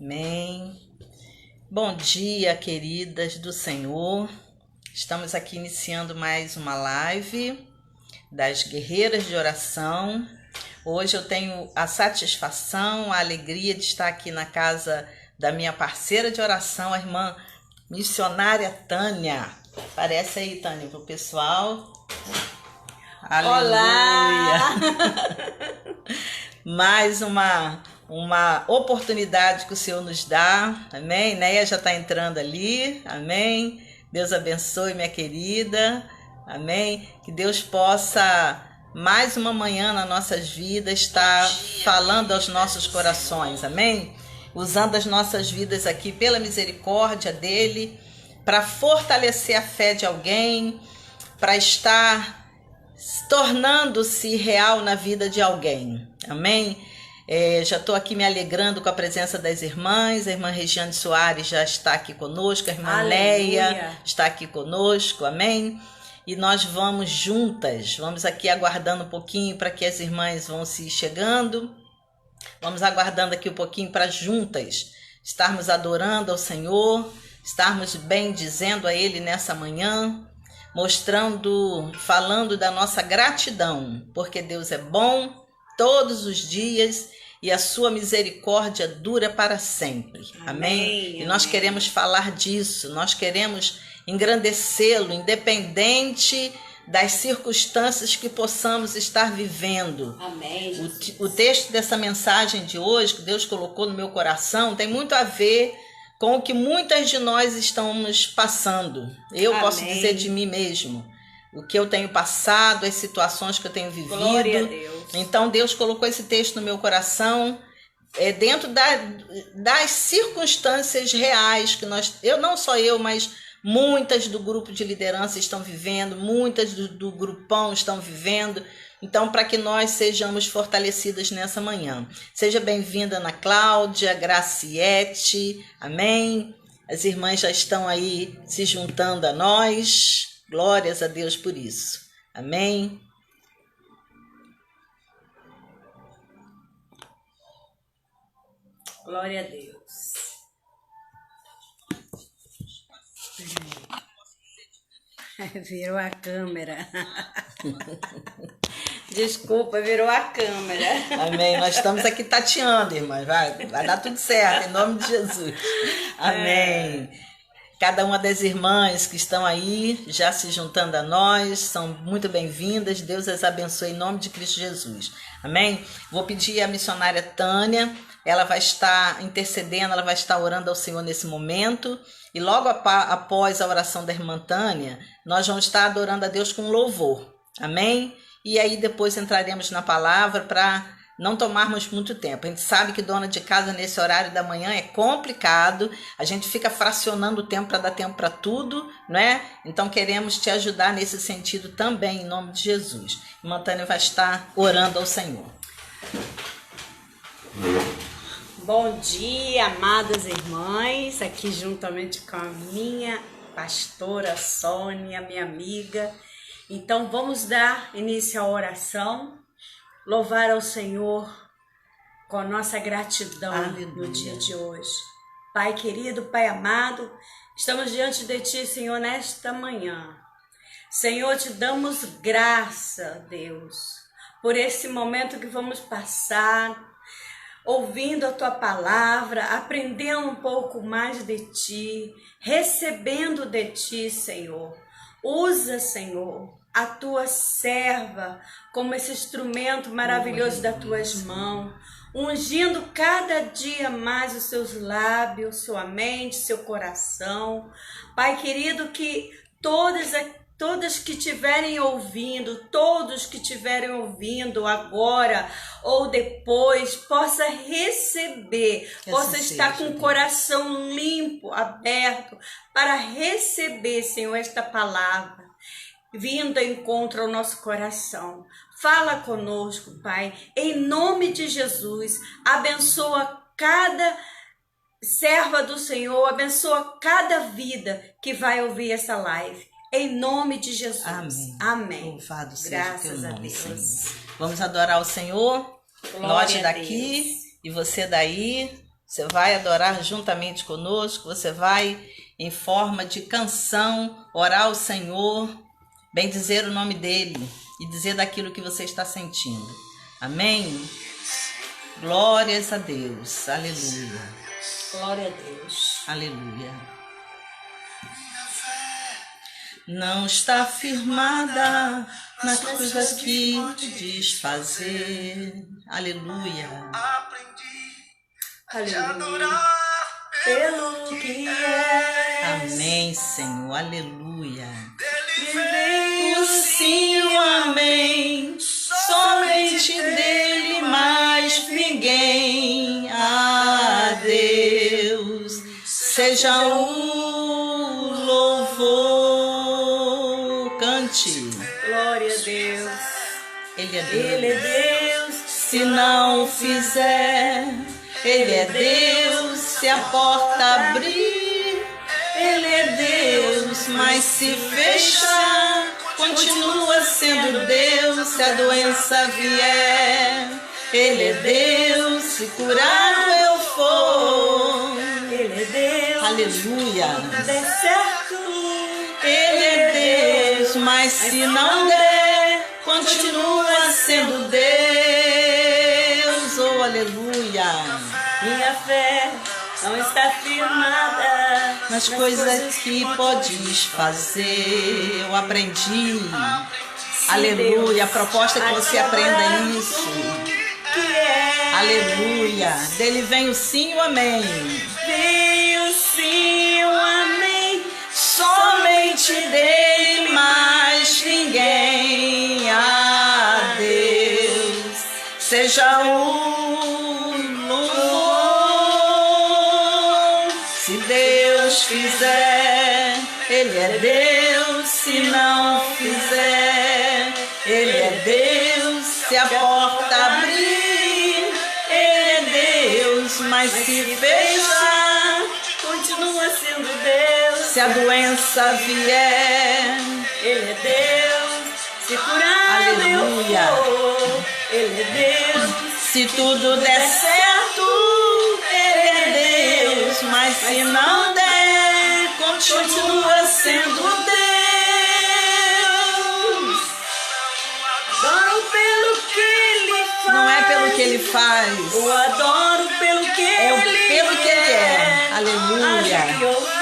Amém. Bom dia, queridas do Senhor. Estamos aqui iniciando mais uma live das Guerreiras de Oração. Hoje eu tenho a satisfação, a alegria de estar aqui na casa da minha parceira de oração, a irmã missionária Tânia. Aparece aí, Tânia, para o pessoal. Aleluia! Olá! Mais uma oportunidade que o Senhor nos dá, amém? Neia já está entrando ali, amém? Deus abençoe, minha querida, amém? Que Deus possa, mais uma manhã nas nossas vidas, estar falando aos nossos corações, amém? Usando as nossas vidas aqui pela misericórdia dEle, para fortalecer a fé de alguém, para estar tornando-se real na vida de alguém, amém? Já estou aqui me alegrando com a presença das irmãs. A irmã Regiane Soares já está aqui conosco, a irmã Leia está aqui conosco, amém? E nós vamos juntas, vamos aqui aguardando um pouquinho para que as irmãs vão se chegando. Vamos aguardando aqui um pouquinho para juntas estarmos adorando ao Senhor, estarmos bendizendo a Ele nessa manhã, mostrando, falando da nossa gratidão, porque Deus é bom todos os dias e a sua misericórdia dura para sempre. Amém? E nós queremos falar disso, nós queremos engrandecê-lo, independente das circunstâncias que possamos estar vivendo. Amém. O texto dessa mensagem de hoje, que Deus colocou no meu coração, tem muito a ver com o que muitas de nós estamos passando. Eu posso dizer de mim mesmo. O que eu tenho passado, as situações que eu tenho vivido. Glória a Deus. Então Deus colocou esse texto no meu coração, dentro das circunstâncias reais que não só eu, mas muitas do grupo de liderança estão vivendo, muitas do grupão estão vivendo. Então, para que nós sejamos fortalecidas nessa manhã. Seja bem-vinda, Ana Cláudia, Graciete, amém? As irmãs já estão aí se juntando a nós. Glórias a Deus por isso. Amém? Glória a Deus. Virou a câmera. Desculpa, virou a câmera. Amém. Nós estamos aqui tateando, irmãs. Vai dar tudo certo, em nome de Jesus. Amém. Cada uma das irmãs que estão aí, já se juntando a nós, são muito bem-vindas. Deus as abençoe em nome de Cristo Jesus. Amém? Vou pedir à missionária Tânia, ela vai estar intercedendo, ela vai estar orando ao Senhor nesse momento. E logo após a oração da irmã Tânia, nós vamos estar adorando a Deus com louvor. Amém? E aí depois entraremos na palavra para não tomarmos muito tempo. A gente sabe que dona de casa nesse horário da manhã é complicado. A gente fica fracionando o tempo para dar tempo para tudo, né? Então queremos te ajudar nesse sentido também, em nome de Jesus. Irmã Tânia vai estar orando ao Senhor. Bom dia, amadas irmãs, aqui juntamente com a minha pastora Sônia, minha amiga. Então vamos dar início à oração. Louvar ao Senhor com a nossa gratidão. Aleluia. No dia de hoje. Pai querido, Pai amado, estamos diante de Ti, Senhor, nesta manhã. Senhor, te damos graça, Deus, por esse momento que vamos passar, ouvindo a Tua palavra, aprendendo um pouco mais de Ti, recebendo de Ti, Senhor. Usa, Senhor, a Tua serva como esse instrumento maravilhoso das Tuas mãos, ungindo cada dia mais os Seus lábios, sua mente, seu coração. Pai querido, que todas que estiverem ouvindo, todos que estiverem ouvindo agora ou depois, possa receber, possa estar com o coração limpo, aberto, para receber, Senhor, esta palavra, vindo ao encontro ao nosso coração. Fala conosco, Pai, em nome de Jesus. Abençoa cada serva do Senhor, abençoa cada vida que vai ouvir essa live. Em nome de Jesus. Amém. Amém. Louvado seja Graças o teu a nome, Deus. Senhor. Vamos adorar o Senhor. Glória Nós a daqui Deus. e você daí. Você vai adorar juntamente conosco, você vai, em forma de canção, orar ao Senhor, bendizer o nome dele e dizer daquilo que você está sentindo. Amém? Glórias a Deus. Aleluia. Glória a Deus. Aleluia. Não está firmada nas coisas que diz fazer. Aleluia. Aleluia. Pelo que é. Amém, Senhor. Aleluia. Dele O sim, o amém. Somente dele, mais ninguém. Ah, Deus, seja o louvor. Cante. Glória a Deus. Ele é Deus. Ele é Deus. Se não fizer, Ele é Deus. Se a porta abrir, Ele é Deus. Mas se fechar, continua sendo Deus. Se a doença vier, Ele é Deus. Se curado eu for, Ele é Deus. aleluia. Der certo. Ele é Deus, mas se não der, continua sendo Deus. Oh, aleluia. Minha fé não está firmada Nas coisas que podes fazer, eu aprendi. Aleluia. A proposta é que você aprenda isso. Que é. Aleluia. Dele vem o sim e o amém. Vem o sim, o amém. Somente dele, mais ninguém. Ah, Deus, seja o louvor. Se Deus fizer, Ele é Deus. Se não fizer, Ele é Deus. Se a porta abrir, Ele é Deus. Mas se fechar, Continua sendo Deus. se a doença vier, Ele é Deus. Se curar aleluia. eu for, Ele é Deus. Se tudo der certo, Ele é Deus. Mas se não der, continua sendo Deus. Adoro pelo que Ele faz. Não é pelo que Ele faz, Eu adoro pelo que é Ele pelo que Ele é. Haja Aleluia. que houver.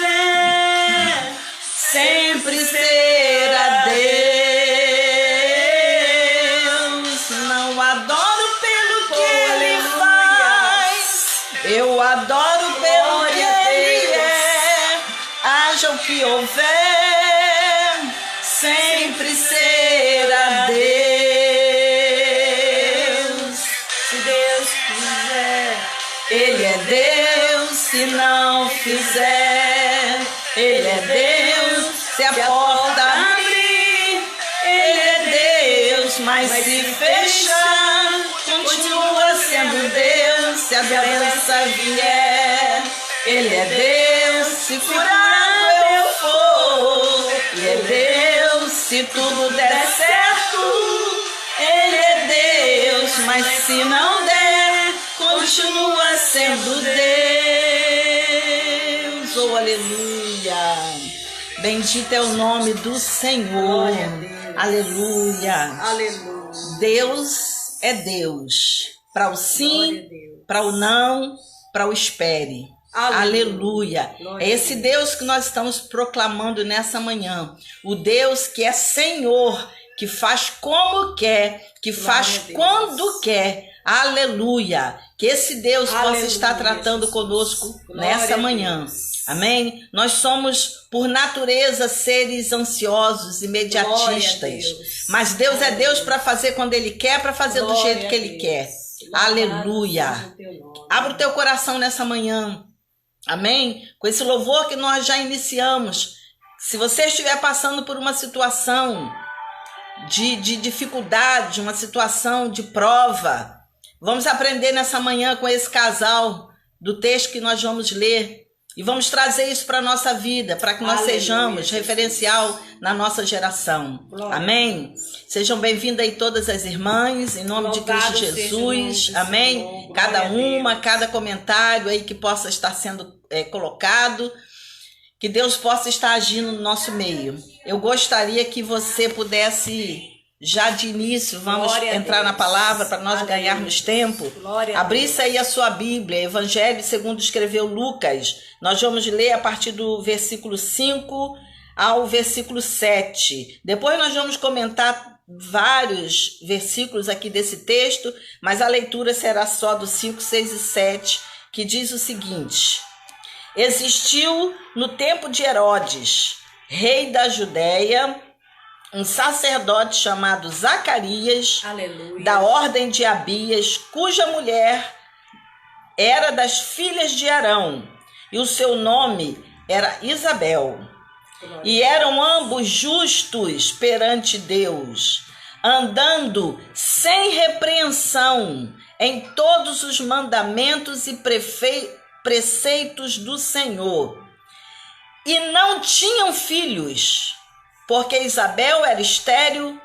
Sempre será Deus. Não adoro pelo que Ele faz, eu adoro pelo que Ele é. Haja o que houver, sempre será Deus. Se Deus quiser. Ele é Deus. Se não fizer, Ele é Deus. Se a porta abrir, Ele é Deus. Mas se fechar, continua sendo Deus. Se a doença vier, Ele é Deus. Se curado eu for, Ele é Deus. Se tudo der certo, Ele é Deus. Mas se não der, continua sendo Deus. Oh, aleluia. Bendito é o nome do Senhor. Glória a Deus. Aleluia. Aleluia. Deus é Deus. Para o Glória a sim, Deus. para o não, para o espere. Aleluia. Glória É a esse Deus. Deus que nós estamos proclamando nessa manhã. O Deus que é Senhor, que faz como quer, que faz Glória a Deus. quando quer. Aleluia. Que esse Deus possa Aleluia, estar tratando Jesus. conosco Glória nessa a manhã. Deus. Amém? Nós somos, por natureza, seres ansiosos, imediatistas. Glória a Deus. Mas Deus é Glória a Deus Deus. para fazer quando Ele quer, para fazer do Glória jeito que a Ele Deus. quer. Louvado Aleluia. seja o teu nome. Abra o teu coração nessa manhã. Amém? Com esse louvor que nós já iniciamos. Se você estiver passando por uma situação de dificuldade, uma situação de prova, vamos aprender nessa manhã com esse casal do texto que nós vamos ler. E vamos trazer isso para a nossa vida, para que nós sejamos referencial na nossa geração. Amém? Sejam bem-vindas aí todas as irmãs, em nome de Cristo Jesus. Amém? Cada uma, cada comentário aí que possa estar sendo colocado, que Deus possa estar agindo no nosso meio. Eu gostaria que você pudesse, já de início, vamos entrar na palavra para nós ganharmos tempo. Abrisse aí a sua Bíblia, Evangelho segundo escreveu Lucas. Nós vamos ler a partir do versículo 5 ao versículo 7. Depois nós vamos comentar vários versículos aqui desse texto, mas a leitura será só do 5, 6 e 7, que diz o seguinte: Existiu no tempo de Herodes, rei da Judéia, um sacerdote chamado Zacarias, Aleluia, da ordem de Abias, cuja mulher era das filhas de Arão, e o seu nome era Isabel. E eram ambos justos perante Deus, andando sem repreensão em todos os mandamentos e preceitos do Senhor. E não tinham filhos, porque Isabel era estéril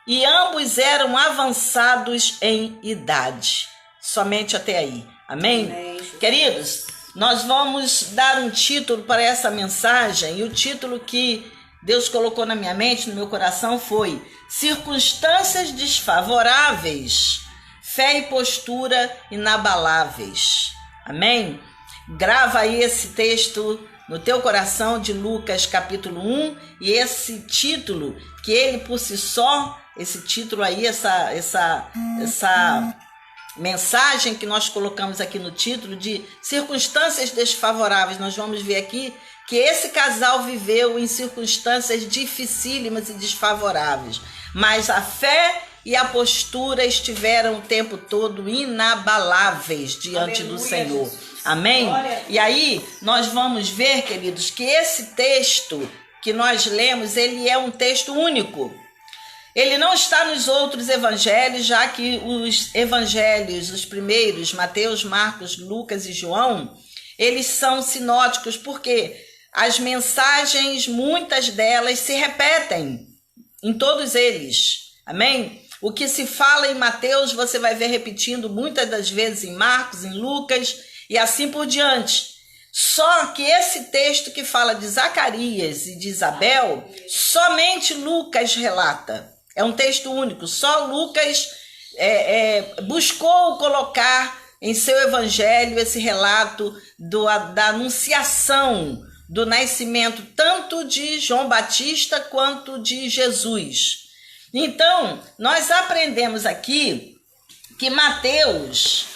e ambos eram avançados em idade. Somente até aí. Amém? Amém. Queridos, nós vamos dar um título para essa mensagem, e o título que Deus colocou na minha mente, no meu coração, foi Circunstâncias desfavoráveis, fé e postura inabaláveis. Amém? Grava aí esse texto no teu coração, de Lucas capítulo 1, e esse título, que ele por si só, esse título aí, essa mensagem que nós colocamos aqui no título de circunstâncias desfavoráveis, nós vamos ver aqui que esse casal viveu em circunstâncias dificílimas e desfavoráveis, mas a fé e a postura estiveram o tempo todo inabaláveis diante do Senhor. Amém? E aí nós vamos ver, queridos, que esse texto que nós lemos, ele é um texto único. Ele não está nos outros evangelhos, já que os evangelhos, os primeiros, Mateus, Marcos, Lucas e João, eles são sinóticos, porque as mensagens, muitas delas, se repetem em todos eles. Amém? O que se fala em Mateus, você vai ver repetindo muitas das vezes em Marcos, em Lucas e assim por diante. Só que esse texto que fala de Zacarias e de Isabel, somente Lucas relata. É um texto único. Só Lucas buscou colocar em seu evangelho esse relato da anunciação do nascimento tanto de João Batista quanto de Jesus. Então, nós aprendemos aqui que Mateus,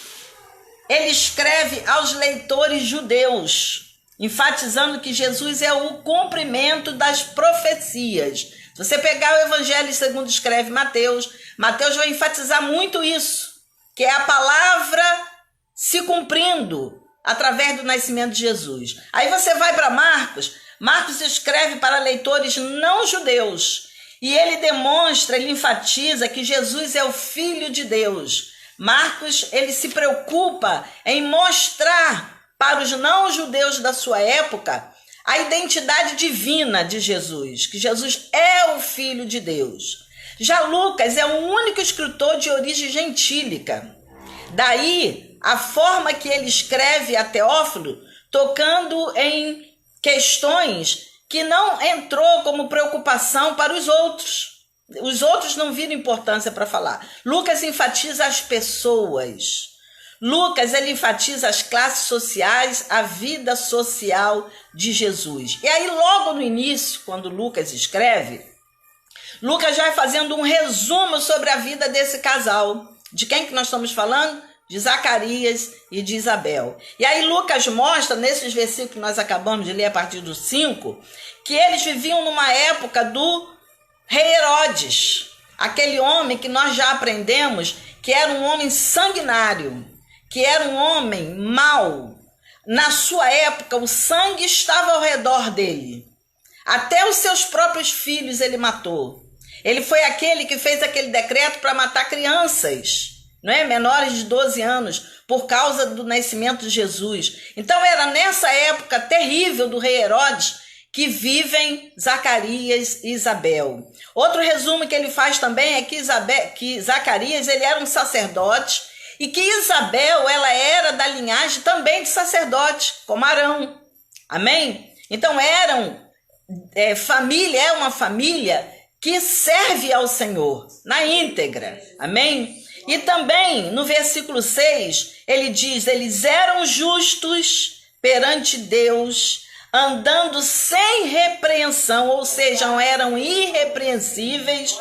ele escreve aos leitores judeus, enfatizando que Jesus é o cumprimento das profecias. Se você pegar o Evangelho segundo escreve Mateus, Mateus vai enfatizar muito isso, que é a palavra se cumprindo através do nascimento de Jesus. Aí você vai para Marcos, Marcos escreve para leitores não judeus, e ele demonstra, ele enfatiza que Jesus é o Filho de Deus. Marcos, ele se preocupa em mostrar para os não-judeus da sua época a identidade divina de Jesus, que Jesus é o Filho de Deus. Já Lucas é o único escritor de origem gentílica. Daí, a forma que ele escreve a Teófilo, tocando em questões que não entrou como preocupação para os outros. Os outros não viram importância para falar. Lucas enfatiza as pessoas. Lucas, ele enfatiza as classes sociais, a vida social de Jesus. E aí, logo no início, quando Lucas escreve, Lucas vai fazendo um resumo sobre a vida desse casal. De quem que nós estamos falando? De Zacarias e de Isabel. E aí Lucas mostra, nesses versículos que nós acabamos de ler a partir do 5, que eles viviam numa época do rei Herodes, aquele homem que nós já aprendemos que era um homem sanguinário, que era um homem mau. Na sua época, o sangue estava ao redor dele. Até os seus próprios filhos ele matou. Ele foi aquele que fez aquele decreto para matar crianças. não é? Menores de 12 anos, por causa do nascimento de Jesus. Então era nessa época terrível do rei Herodes que vivem Zacarias e Isabel. Outro resumo que ele faz também é que Zacarias ele era um sacerdote e que Isabel ela era da linhagem também de sacerdote, como Arão. Amém? Então é uma família que serve ao Senhor na íntegra. Amém? E também no versículo 6, ele diz, eles eram justos perante Deus, andando sem repreensão, ou seja, eram irrepreensíveis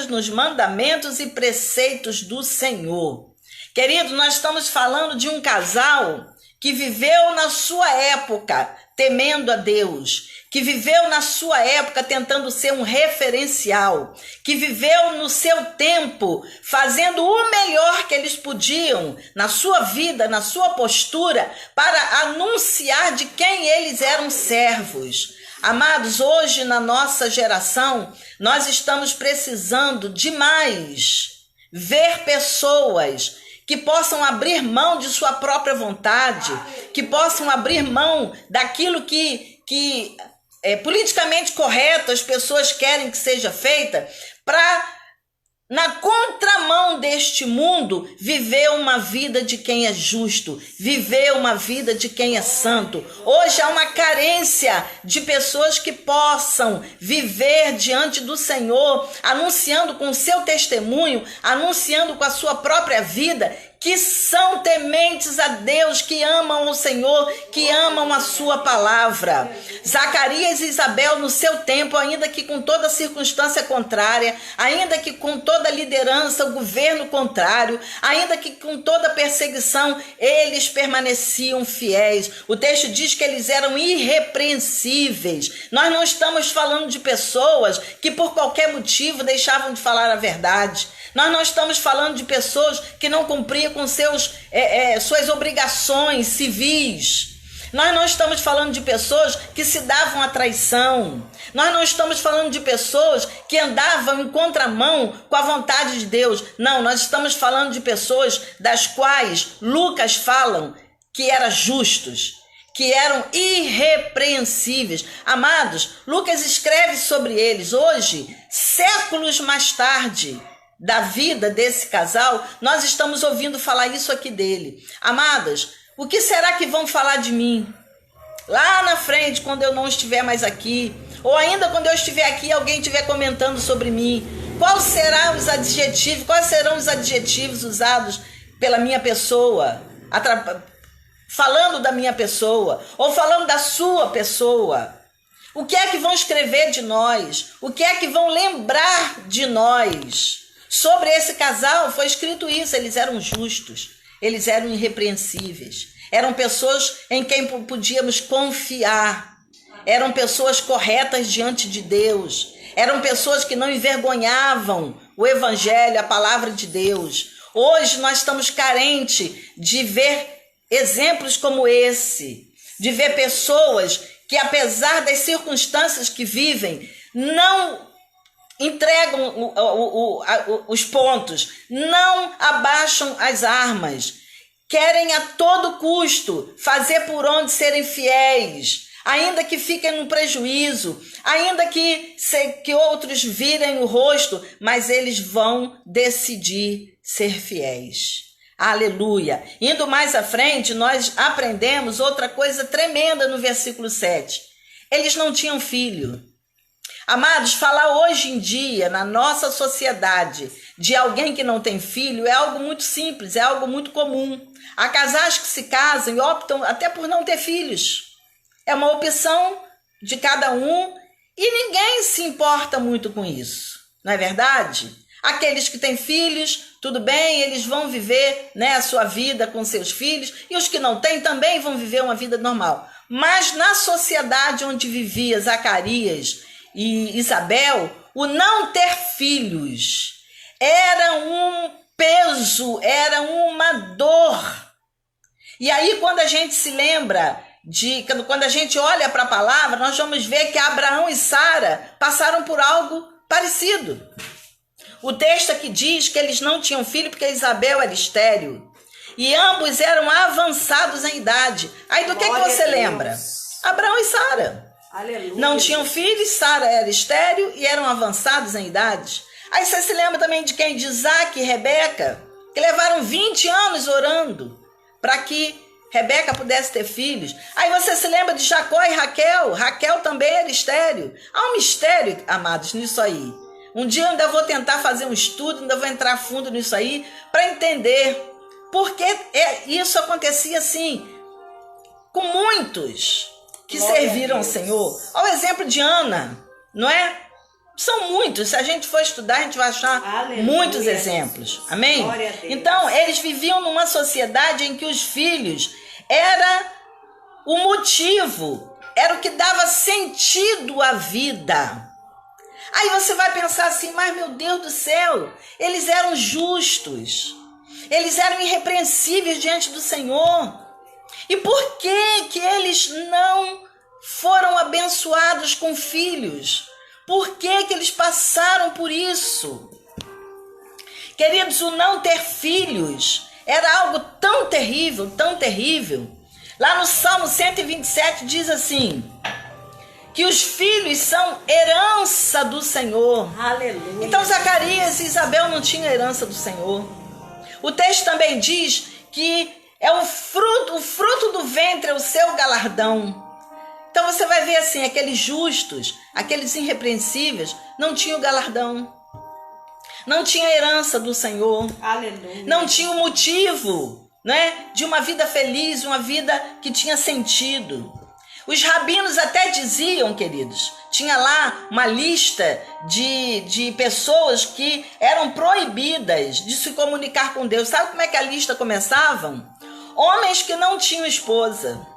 nos mandamentos e preceitos do Senhor. Querido, nós estamos falando de um casal que viveu na sua época temendo a Deus, que viveu na sua época tentando ser um referencial, que viveu no seu tempo fazendo o melhor que eles podiam na sua vida, na sua postura, para anunciar de quem eles eram servos. Amados, hoje na nossa geração, nós estamos precisando demais ver pessoas que possam abrir mão de sua própria vontade, que possam abrir mão daquilo que é politicamente correto, as pessoas querem que seja feita, para, na contramão deste mundo, viver uma vida de quem é justo, viver uma vida de quem é santo. Hoje há uma carência de pessoas que possam viver diante do Senhor, anunciando com o seu testemunho, anunciando com a sua própria vida, que são tementes a Deus, que amam o Senhor, que amam a sua palavra. Zacarias e Isabel no seu tempo, ainda que com toda circunstância contrária, ainda que com toda liderança, o governo contrário, ainda que com toda perseguição, eles permaneciam fiéis. O texto diz que eles eram irrepreensíveis. Nós não estamos falando de pessoas que por qualquer motivo deixavam de falar a verdade. Nós não estamos falando de pessoas que não cumpriam com suas obrigações civis. Nós não estamos falando de pessoas que se davam à traição. Nós não estamos falando de pessoas que andavam em contramão com a vontade de Deus. Não, nós estamos falando de pessoas das quais Lucas fala que eram justos, que eram irrepreensíveis. Amados, Lucas escreve sobre eles hoje, séculos mais tarde da vida desse casal, nós estamos ouvindo falar isso aqui dele. Amadas, o que será que vão falar de mim? Lá na frente, quando eu não estiver mais aqui, ou ainda quando eu estiver aqui, alguém estiver comentando sobre mim, quais serão os adjetivos usados pela minha pessoa, falando da minha pessoa, ou falando da sua pessoa? O que é que vão escrever de nós? O que é que vão lembrar de nós? Sobre esse casal foi escrito isso, eles eram justos, eles eram irrepreensíveis, eram pessoas em quem podíamos confiar, eram pessoas corretas diante de Deus, eram pessoas que não envergonhavam o evangelho, a palavra de Deus. Hoje nós estamos carentes de ver exemplos como esse, de ver pessoas que apesar das circunstâncias que vivem, não entregam os pontos, não abaixam as armas, querem a todo custo fazer por onde serem fiéis, ainda que fiquem no prejuízo, ainda que outros virem o rosto, mas eles vão decidir ser fiéis. Aleluia! Indo mais à frente, nós aprendemos outra coisa tremenda no versículo 7. Eles não tinham filho. Amados, falar hoje em dia, na nossa sociedade, de alguém que não tem filho é algo muito simples, é algo muito comum. Há casais que se casam e optam até por não ter filhos. É uma opção de cada um e ninguém se importa muito com isso, não é verdade? Aqueles que têm filhos, tudo bem, eles vão viver, né, a sua vida com seus filhos, e os que não têm também vão viver uma vida normal. Mas na sociedade onde vivia Zacarias e Isabel, o não ter filhos era um peso, era uma dor. E aí quando a gente se lembra, quando a gente olha para a palavra, nós vamos ver que Abraão e Sara passaram por algo parecido. O texto aqui diz que eles não tinham filho porque Isabel era estéril. E ambos eram avançados em idade. Aí do que você lembra? Abraão e Sara. Aleluia. Não tinham filhos, Sara era estéril e eram avançados em idade. Aí você se lembra também de quem? De Isaac e Rebeca, que levaram 20 anos orando para que Rebeca pudesse ter filhos. Aí você se lembra de Jacó e Raquel. Raquel também era estéril. Há um mistério, amados, nisso aí. Um dia eu ainda vou tentar fazer um estudo, ainda vou entrar fundo nisso aí, para entender porque isso acontecia assim, com muitos que serviram ao Senhor. Ao exemplo de Ana, não é? São muitos. Se a gente for estudar, a gente vai achar muitos exemplos. Amém? Então, eles viviam numa sociedade em que os filhos era o motivo, era o que dava sentido à vida. Aí você vai pensar assim, mas meu Deus do céu, eles eram justos, eles eram irrepreensíveis diante do Senhor. E por que eles não foram abençoados com filhos? Por que eles passaram por isso? Queridos, o não ter filhos era algo tão terrível, tão terrível. Lá no Salmo 127 diz assim, que os filhos são herança do Senhor. Aleluia. Então Zacarias e Isabel não tinham herança do Senhor. O texto também diz que é o fruto do ventre é o seu galardão. Então você vai ver assim, aqueles justos, aqueles irrepreensíveis, não tinham galardão. Não tinha herança do Senhor. Aleluia. Não tinha o motivo, né, de uma vida feliz, uma vida que tinha sentido. Os rabinos até diziam, queridos, tinha lá uma lista de pessoas que eram proibidas de se comunicar com Deus. Sabe como é que a lista começava? Homens que não tinham esposa.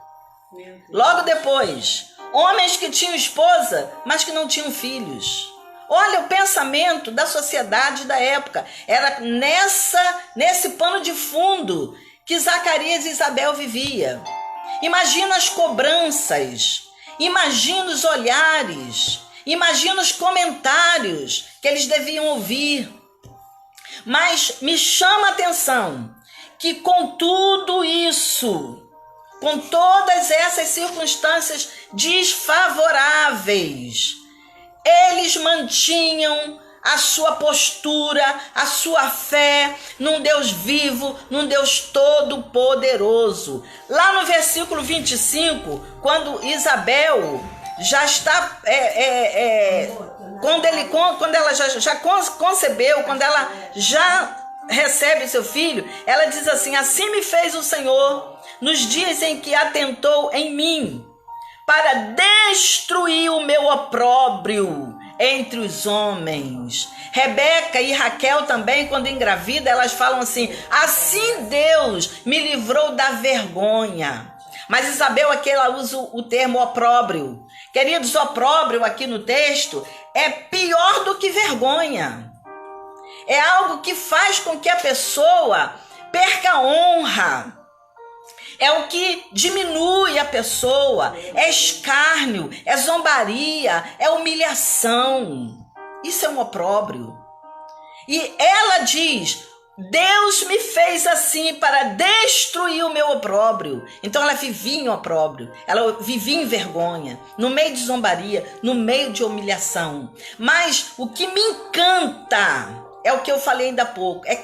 Logo depois, homens que tinham esposa, mas que não tinham filhos. Olha o pensamento da sociedade da época. Era nesse pano de fundo que Zacarias e Isabel vivia. Imagina as cobranças, imagina os olhares, imagina os comentários que eles deviam ouvir. Mas me chama a atenção que com tudo isso, com todas essas circunstâncias desfavoráveis, eles mantinham a sua postura, a sua fé num Deus vivo, num Deus todo-poderoso. Lá no versículo 25, quando Isabel já está, quando ela já concebeu, quando ela já recebe seu filho, ela diz assim, assim me fez o Senhor nos dias em que atentou em mim, para destruir o meu opróbrio entre os homens. Rebeca e Raquel também, quando engravida, elas falam assim, assim Deus me livrou da vergonha. Mas Isabel aqui ela usa o termo opróbrio. Queridos, opróbrio aqui no texto é pior do que vergonha. É algo que faz com que a pessoa perca a honra. É o que diminui a pessoa, é escárnio, é zombaria, é humilhação. Isso é um opróbrio. E ela diz, Deus me fez assim para destruir o meu opróbrio. Então ela vivia em opróbrio, ela vivia em vergonha, no meio de zombaria, no meio de humilhação. Mas o que me encanta é o que eu falei ainda há pouco, é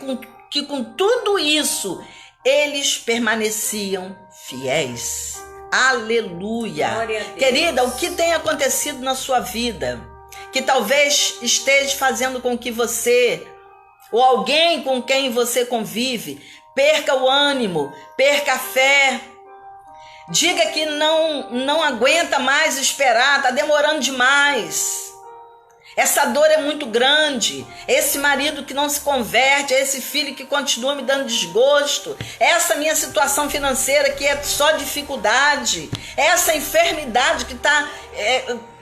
que com tudo isso eles permaneciam fiéis. Aleluia. Querida, o que tem acontecido na sua vida que talvez esteja fazendo com que você ou alguém com quem você convive perca o ânimo, perca a fé, diga que não aguenta mais esperar, está demorando demais. Essa dor é muito grande, esse marido que não se converte, esse filho que continua me dando desgosto, essa minha situação financeira que é só dificuldade, essa enfermidade que está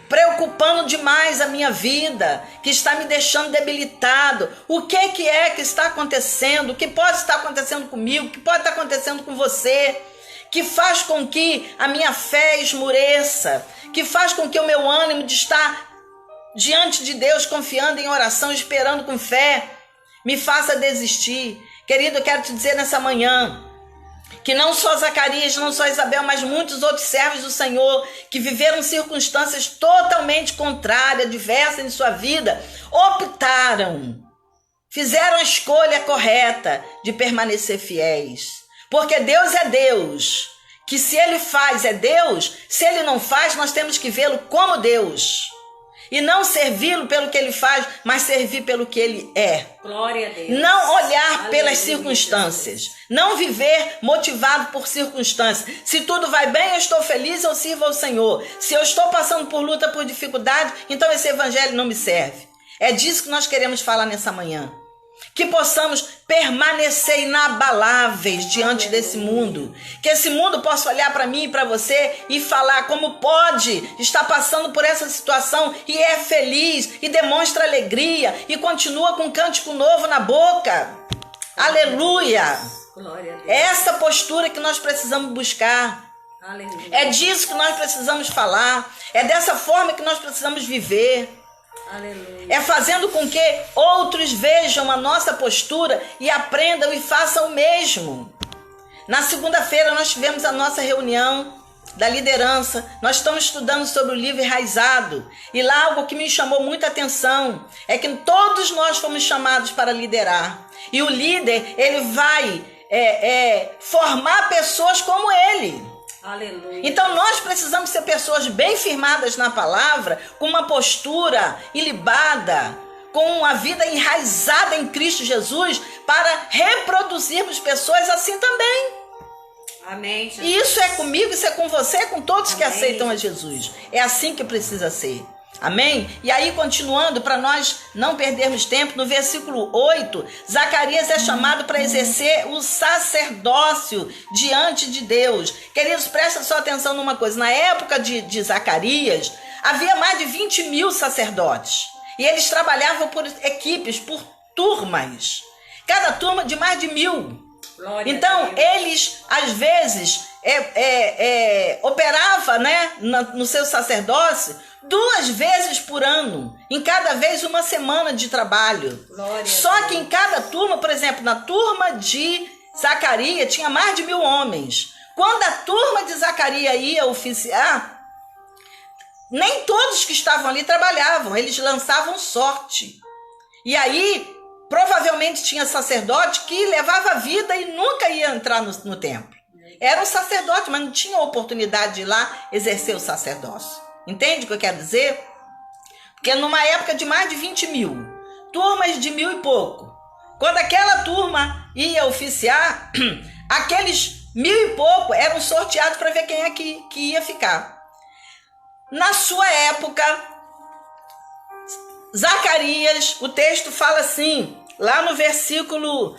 preocupando demais a minha vida, que está me deixando debilitado. O que é que está acontecendo? O que pode estar acontecendo comigo? O que pode estar acontecendo com você? Que faz com que a minha fé esmoreça, que faz com que o meu ânimo de estar diante de Deus, confiando em oração, esperando com fé, me faça desistir. Querido, eu quero te dizer nessa manhã que não só Zacarias, não só Isabel, mas muitos outros servos do Senhor que viveram circunstâncias totalmente contrárias, diversas em sua vida, fizeram a escolha correta de permanecer fiéis. Porque Deus é Deus, que se Ele faz é Deus, se Ele não faz, nós temos que vê-lo como Deus. E não servi-lo pelo que Ele faz, mas servir pelo que Ele é. Glória a Deus. Não olhar Aleluia, pelas circunstâncias. Jesus. Não viver motivado por circunstâncias. Se tudo vai bem, eu estou feliz, eu sirvo ao Senhor. Se eu estou passando por luta, por dificuldade, então esse evangelho não me serve. É disso que nós queremos falar nessa manhã. Que possamos permanecer inabaláveis diante desse mundo. Que esse mundo possa olhar para mim e para você e falar como pode estar passando por essa situação e é feliz e demonstra alegria e continua com um cântico novo na boca. Aleluia! Glória a Deus. É essa postura que nós precisamos buscar. Aleluia. É disso que nós precisamos falar. É dessa forma que nós precisamos viver. Aleluia. É fazendo com que outros vejam a nossa postura e aprendam e façam o mesmo. Na segunda-feira nós tivemos a nossa reunião da liderança. Nós estamos estudando sobre o livro Enraizado. E lá algo que me chamou muita atenção é que todos nós fomos chamados para liderar. E o líder, ele vai formar pessoas como ele. Aleluia. Então nós precisamos ser pessoas bem firmadas na palavra, com uma postura ilibada, com uma vida enraizada em Cristo Jesus, para reproduzirmos pessoas assim também. Amém, Jesus. E isso é comigo, isso é com você, é com todos que Amém, aceitam a Jesus. É assim que precisa ser. Amém? E aí, continuando, para nós não perdermos tempo, no versículo 8, Zacarias é chamado para exercer o sacerdócio diante de Deus. Queridos, presta só atenção numa coisa. Na época de Zacarias, havia mais de 20 mil sacerdotes. E eles trabalhavam por equipes, por turmas. Cada turma de mais de 1000. Glória então, eles, às vezes, operavam, né, no seu sacerdócio 2 vezes por ano, em cada vez uma semana de trabalho. Glória Só que em cada turma, por exemplo, na turma de Zacarias tinha mais de 1000 homens. Quando a turma de Zacarias ia oficiar, nem todos que estavam ali trabalhavam, eles lançavam sorte. E aí, provavelmente tinha sacerdote que levava a vida e nunca ia entrar no templo. Era um sacerdote, mas não tinha oportunidade de ir lá exercer o sacerdócio. Entende o que eu quero dizer? Porque numa época de mais de 20 mil, turmas de 1000 e pouco, quando aquela turma ia oficiar, aqueles 1000 e pouco eram sorteados para ver quem é que ia ficar. Na sua época, Zacarias, o texto fala assim, lá no versículo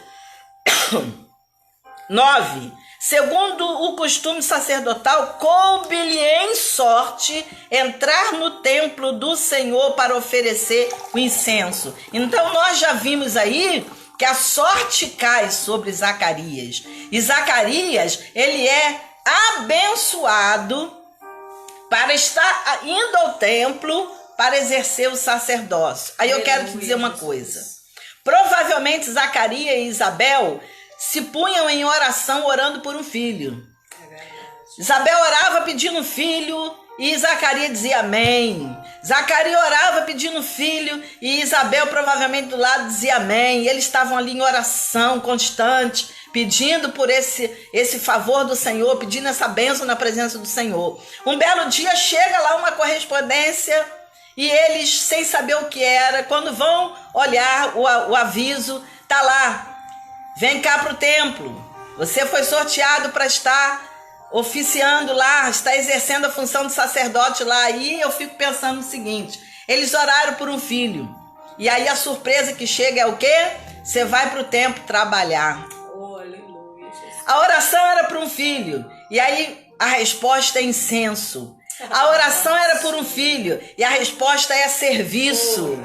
9... Segundo o costume sacerdotal, coube-lhe em sorte entrar no templo do Senhor para oferecer o incenso. Então nós já vimos aí que a sorte cai sobre Zacarias. E Zacarias, ele é abençoado para estar indo ao templo para exercer o sacerdócio. Aí eu quero te dizer uma coisa. Provavelmente Zacarias e Isabel se punham em oração orando por um filho. Isabel orava pedindo um filho e Zacarias dizia amém. Zacarias orava pedindo um filho e Isabel provavelmente do lado dizia amém. E eles estavam ali em oração constante, pedindo por esse favor do Senhor, pedindo essa bênção na presença do Senhor. Um belo dia chega lá uma correspondência e eles, sem saber o que era, quando vão olhar o aviso, tá lá: vem cá para o templo, você foi sorteado para estar oficiando lá, está exercendo a função de sacerdote lá. E eu fico pensando no seguinte, eles oraram por um filho, e aí a surpresa que chega é o quê? Você vai para o templo trabalhar. Oh, aleluia, Jesus. A oração era para um filho, e aí a resposta é incenso. A oração era por um filho, e a resposta é serviço.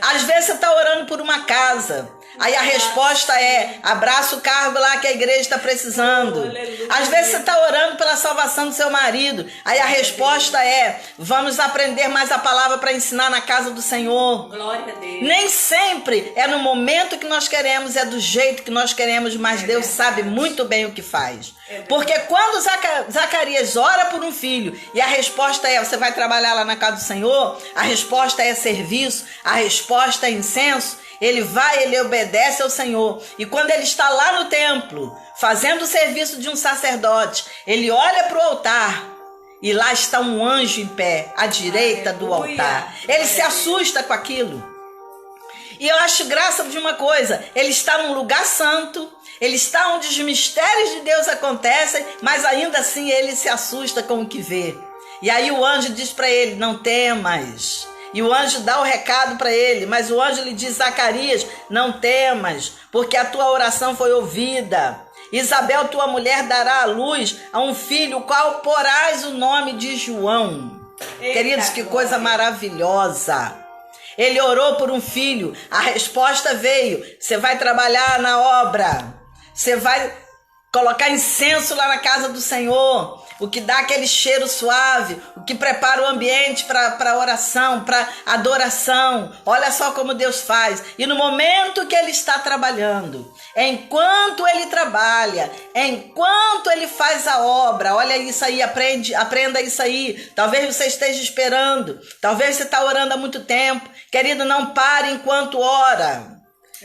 Às vezes você está orando por uma casa, Aí a resposta é: abraça o cargo lá que a igreja está precisando. Às vezes você está orando pela salvação do seu marido. Aí a resposta é: vamos aprender mais a palavra para ensinar na casa do Senhor. Glória a Deus. Nem sempre é no momento que nós queremos, é do jeito que nós queremos, mas Deus sabe muito bem o que faz. Porque quando Zacarias ora por um filho e a resposta é: você vai trabalhar lá na casa do Senhor, a resposta é serviço, a resposta é incenso, ele vai, ele obedece ao Senhor. E quando ele está lá no templo, fazendo o serviço de um sacerdote, ele olha para o altar e lá está um anjo em pé, à direita do altar. Ele se assusta com aquilo. E eu acho graça de uma coisa: ele está num lugar santo, ele está onde os mistérios de Deus acontecem, mas ainda assim ele se assusta com o que vê. E aí o anjo diz para ele: não temas. E o anjo dá o recado para ele, mas o anjo lhe diz: Zacarias, não temas, porque a tua oração foi ouvida. Isabel, tua mulher, dará à luz a um filho, o qual porás o nome de João. Eita, queridos, que coisa maravilhosa. Ele orou por um filho, a resposta veio: você vai trabalhar na obra, você vai colocar incenso lá na casa do Senhor, o que dá aquele cheiro suave, o que prepara o ambiente para oração, para adoração. Olha só como Deus faz. E no momento que ele está trabalhando, enquanto ele trabalha, enquanto ele faz a obra, olha isso aí, aprenda isso aí. Talvez você esteja esperando, talvez você está orando há muito tempo. Querido, não pare enquanto ora.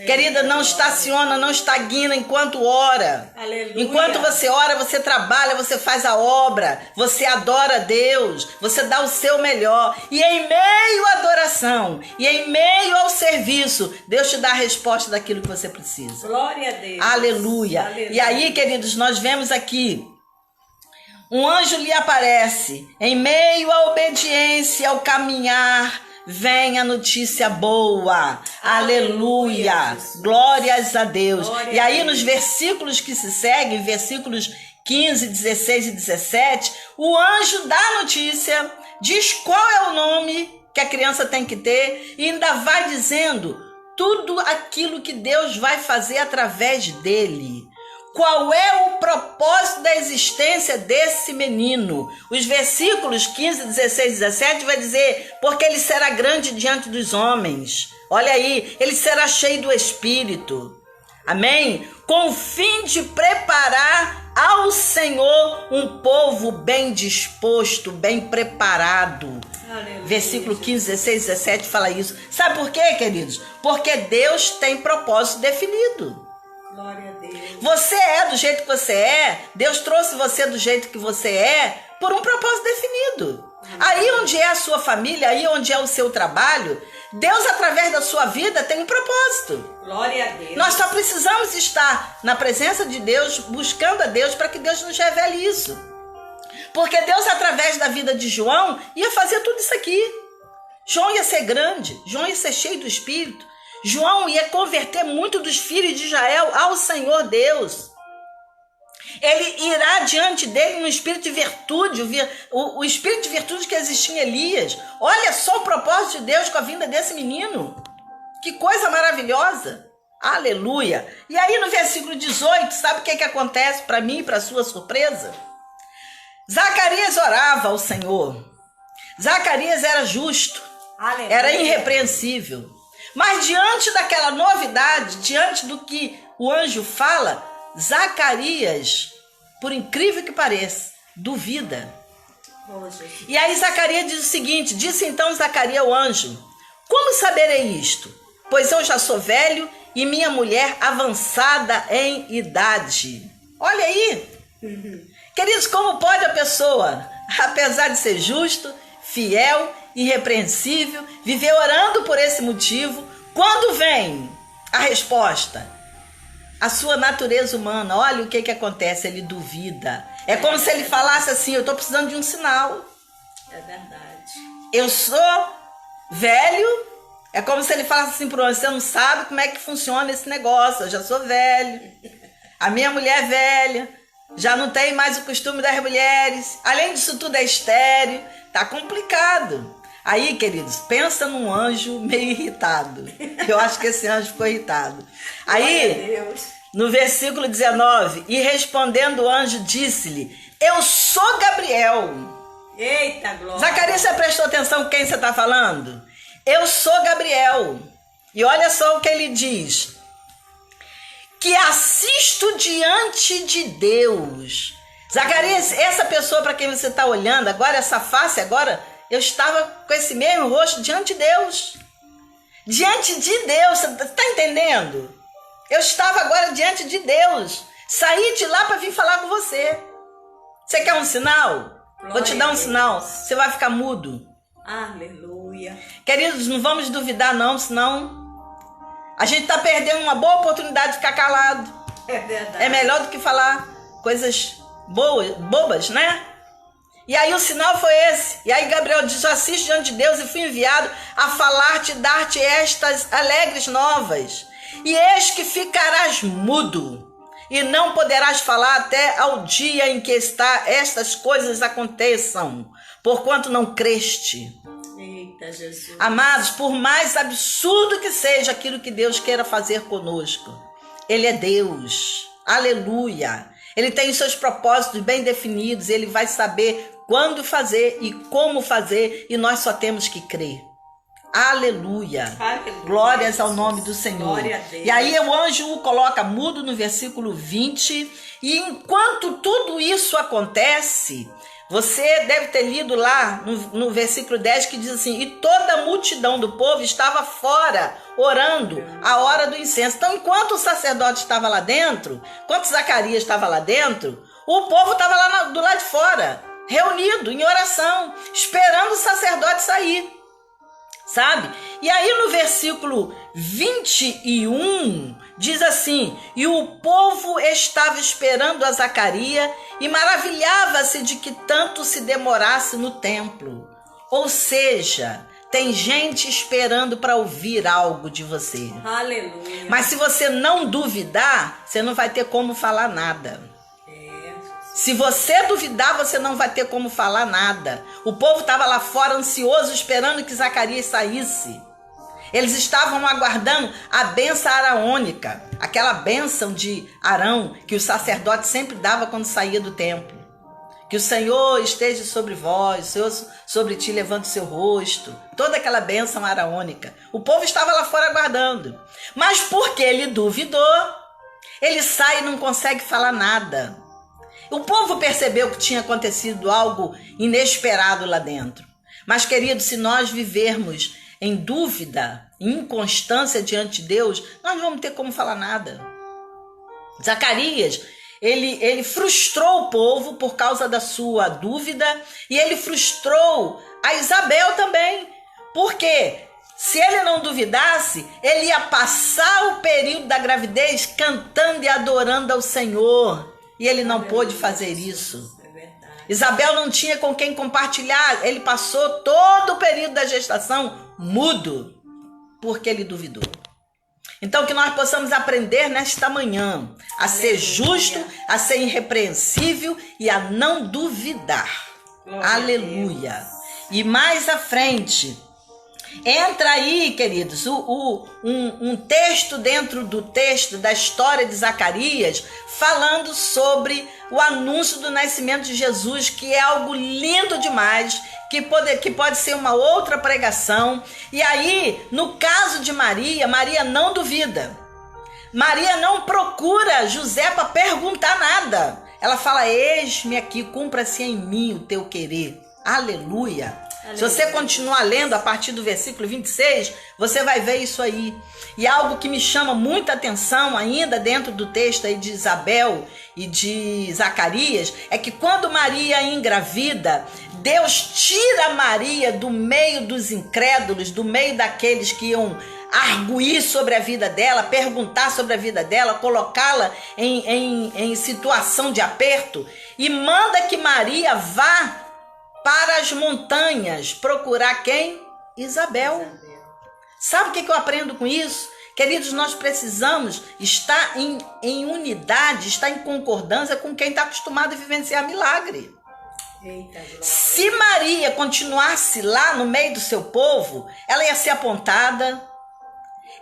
Querida, não estaciona, não estagna enquanto ora. Aleluia. Enquanto você ora, você trabalha, você faz a obra, você adora a Deus, você dá o seu melhor. E em meio à adoração, e em meio ao serviço, Deus te dá a resposta daquilo que você precisa. Glória a Deus. Aleluia. Aleluia. E aí, queridos, nós vemos aqui, um anjo lhe aparece, em meio à obediência, ao caminhar, vem a notícia boa. Aleluia. Glórias a Deus. Glória e aí a Deus. nos versículos que se seguem, versículos 15, 16 e 17, o anjo dá a notícia, diz qual é o nome que a criança tem que ter e ainda vai dizendo tudo aquilo que Deus vai fazer através dele. Qual é o propósito da existência desse menino? Os versículos 15, 16 e 17 vai dizer: porque ele será grande diante dos homens. Olha aí, ele será cheio do Espírito. Amém? Com o fim de preparar ao Senhor um povo bem disposto, bem preparado. Aleluia. Versículo 15, 16 e 17 fala isso. Sabe por quê, queridos? Porque Deus tem propósito definido. Glória a Deus. Você é do jeito que você é, Deus trouxe você do jeito que você é, por um propósito definido. Aí onde é a sua família, aí onde é o seu trabalho, Deus, através da sua vida, tem um propósito. Glória a Deus. Nós só precisamos estar na presença de Deus, buscando a Deus, para que Deus nos revele isso. Porque Deus, através da vida de João, ia fazer tudo isso aqui. João ia ser grande, João ia ser cheio do Espírito. João ia converter muito dos filhos de Israel ao Senhor Deus. Ele irá diante dele no espírito de virtude, o espírito de virtude que existia em Elias. Olha só o propósito de Deus com a vinda desse menino. Que coisa maravilhosa. Aleluia. E aí no versículo 18, sabe o que acontece para mim e para sua surpresa? Zacarias orava ao Senhor. Zacarias era justo. Aleluia. Era irrepreensível. Mas diante daquela novidade, diante do que o anjo fala, Zacarias, por incrível que pareça, duvida. E aí Zacarias diz o seguinte: disse então Zacarias ao anjo: como saberei isto? Pois eu já sou velho e minha mulher avançada em idade. Olha aí. Queridos, como pode a pessoa, apesar de ser justo, fiel, irrepreensível, viver orando por esse motivo, quando vem a resposta, a sua natureza humana, olha o que acontece, ele duvida. É como se ele falasse assim: eu estou precisando de um sinal. É verdade. Eu sou velho. É como se ele falasse assim para o anjo: você não sabe como é que funciona esse negócio, eu já sou velho. A minha mulher é velha, já não tem mais o costume das mulheres. Além disso tudo é estéril, tá complicado. Aí, queridos, pensa num anjo meio irritado. Eu acho que esse anjo ficou irritado. Aí, no versículo 19, e respondendo o anjo, disse-lhe: eu sou Gabriel. Eita, glória. Zacarias, você prestou atenção com quem você está falando? Eu sou Gabriel. E olha só o que ele diz: que assisto diante de Deus. Zacarias, essa pessoa para quem você está olhando agora, essa face agora, eu estava com esse mesmo rosto diante de Deus. Diante de Deus, você está entendendo? Eu estava agora diante de Deus. Saí de lá para vir falar com você. Você quer um sinal? Vou te dar um sinal. Você vai ficar mudo. Aleluia. Queridos, não vamos duvidar não, senão a gente está perdendo uma boa oportunidade de ficar calado. É verdade. É melhor do que falar coisas bobas, né? E aí o sinal foi esse. E aí Gabriel diz: assiste diante de Deus e fui enviado a falar-te e dar-te estas alegres novas. E eis que ficarás mudo, e não poderás falar até ao dia em que estas coisas aconteçam, porquanto não creste. Eita, Jesus. Amados, por mais absurdo que seja aquilo que Deus queira fazer conosco, Ele é Deus. Aleluia. Ele tem os seus propósitos bem definidos, Ele vai saber quando fazer e como fazer, e nós só temos que crer. Aleluia. Aleluia. Glórias ao nome do Senhor. Glória a Deus. E aí o anjo o coloca mudo no versículo 20, e enquanto tudo isso acontece, você deve ter lido lá no versículo 10 que diz assim: e toda a multidão do povo estava fora, orando a hora do incenso. Então, enquanto o sacerdote estava lá dentro, enquanto Zacarias estava lá dentro, o povo estava lá do lado de fora, reunido em oração, esperando o sacerdote sair. Sabe? E aí no versículo 21 diz assim: e o povo estava esperando a Zacarias e maravilhava-se de que tanto se demorasse no templo. Ou seja, tem gente esperando para ouvir algo de você. Aleluia. Mas se você não duvidar, você não vai ter como falar nada. Se você duvidar, você não vai ter como falar nada. O povo estava lá fora ansioso, esperando que Zacarias saísse. Eles estavam aguardando a bênção araônica, aquela bênção de Arão que o sacerdote sempre dava quando saía do templo. Que o Senhor esteja sobre vós, o Senhor sobre ti levante o seu rosto. Toda aquela bênção araônica. O povo estava lá fora aguardando. Mas porque ele duvidou, ele sai e não consegue falar nada. O povo percebeu que tinha acontecido algo inesperado lá dentro. Mas, querido, se nós vivermos em dúvida, em inconstância diante de Deus, nós não vamos ter como falar nada. Zacarias, ele frustrou o povo por causa da sua dúvida, e ele frustrou a Isabel também. Por quê? Se ele não duvidasse, ele ia passar o período da gravidez cantando e adorando ao Senhor. E ele não pôde fazer isso. É verdade. Isabel não tinha com quem compartilhar. Ele passou todo o período da gestação mudo, porque ele duvidou. Então que nós possamos aprender nesta manhã a ser justo, a ser irrepreensível e a não duvidar. Glória Aleluia. E mais à frente, entra aí, queridos, um texto dentro do texto da história de Zacarias, falando sobre o anúncio do nascimento de Jesus, que é algo lindo demais, que pode ser uma outra pregação. E aí, no caso de Maria, Maria não duvida. Maria não procura José para perguntar nada. Ela fala: eis-me aqui, cumpra-se em mim o teu querer. Aleluia. Se você continuar lendo a partir do versículo 26, você vai ver isso aí. E algo que me chama muita atenção ainda dentro do texto aí de Isabel e de Zacarias, é que quando Maria engravida, Deus tira Maria do meio dos incrédulos, do meio daqueles que iam arguir sobre a vida dela, perguntar sobre a vida dela, colocá-la em situação de aperto, e manda que Maria vá para as montanhas procurar quem? Isabel. Sabe o que eu aprendo com isso? Queridos, nós precisamos estar em unidade, estar em concordância com quem está acostumado a vivenciar milagre. Eita, glória. Se Maria continuasse lá no meio do seu povo, ela ia ser apontada,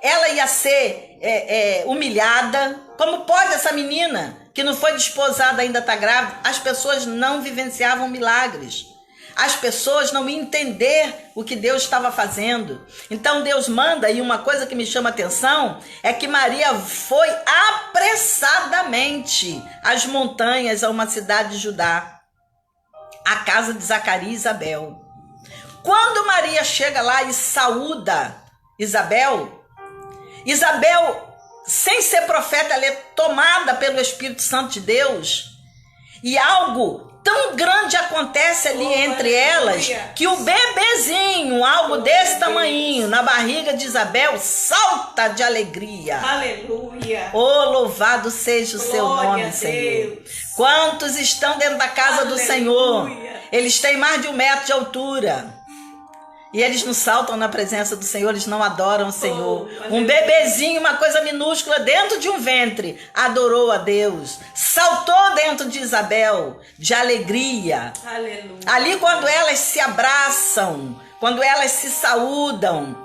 ela ia ser humilhada. Como pode essa menina que não foi desposada ainda estar grávida? As pessoas não vivenciavam milagres. As pessoas não iam entender o que Deus estava fazendo. Então Deus manda, e uma coisa que me chama a atenção é que Maria foi apressadamente às montanhas, a uma cidade de Judá, a casa de Zacarias e Isabel. Quando Maria chega lá e saúda Isabel, sem ser profeta, ela é tomada pelo Espírito Santo de Deus, e algo tão grande acontece ali entre elas, que o bebezinho, algo desse tamanhinho, na barriga de Isabel, salta de alegria. Aleluia. Oh, louvado seja o seu nome, Senhor. Quantos estão dentro da casa do Senhor? Eles têm mais de 1 metro de altura. E eles não saltam na presença do Senhor, eles não adoram o Senhor. Um bebezinho, uma coisa minúscula, dentro de um ventre, adorou a Deus. Saltou dentro de Isabel, de alegria. Aleluia. Ali, quando elas se abraçam, quando elas se saúdam,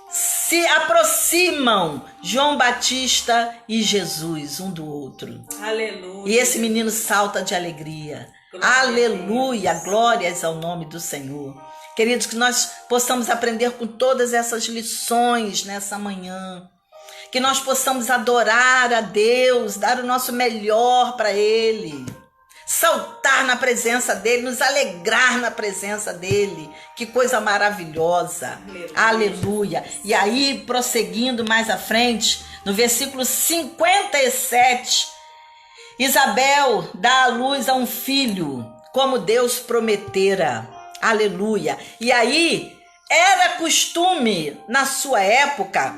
se aproximam, João Batista e Jesus, um do outro. Aleluia. E esse menino salta de alegria. Aleluia, glórias ao nome do Senhor. Queridos, que nós possamos aprender com todas essas lições nessa manhã. Que nós possamos adorar a Deus, dar o nosso melhor para Ele. Saltar na presença dEle, nos alegrar na presença dEle. Que coisa maravilhosa. Aleluia. E aí, prosseguindo mais à frente, no versículo 57, Isabel dá à luz a um filho, como Deus prometera. Aleluia. E aí, era costume na sua época